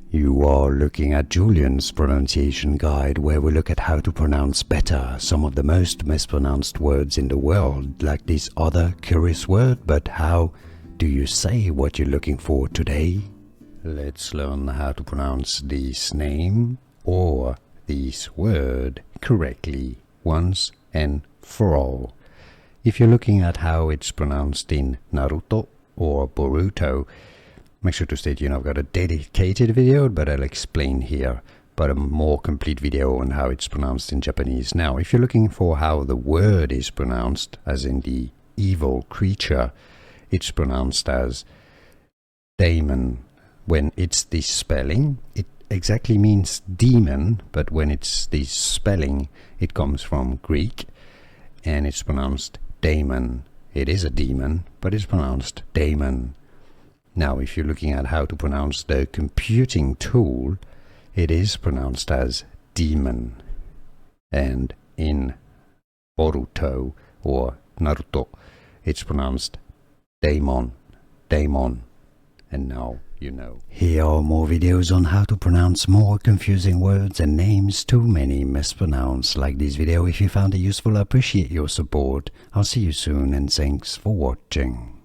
You are looking at Julian's pronunciation guide, where we look at how to pronounce better some of the most mispronounced words in the world, like this other curious word. But how do you say what you're looking for today? Let's learn how to pronounce this name or this word correctly once and for all. If you're looking at how it's pronounced in Naruto or Boruto, make sure to stay tuned. I've got a dedicated video, but I'll explain here, but a more complete video on how it's pronounced in Japanese. Now, if you're looking for how the word is pronounced, as in the evil creature, it's pronounced as daemon. When it's the spelling, it exactly means demon, but when it's the spelling, it comes from Greek, and it's pronounced daemon. It is a demon, but it's pronounced daemon. Now, if you're looking at how to pronounce the computing tool, it is pronounced as demon. And in Boruto or Naruto, it's pronounced daemon, daemon. And now you know. Here are more videos on how to pronounce more confusing words and names too many mispronounced. Like this video if you found it useful. I appreciate your support. I'll see you soon, and thanks for watching.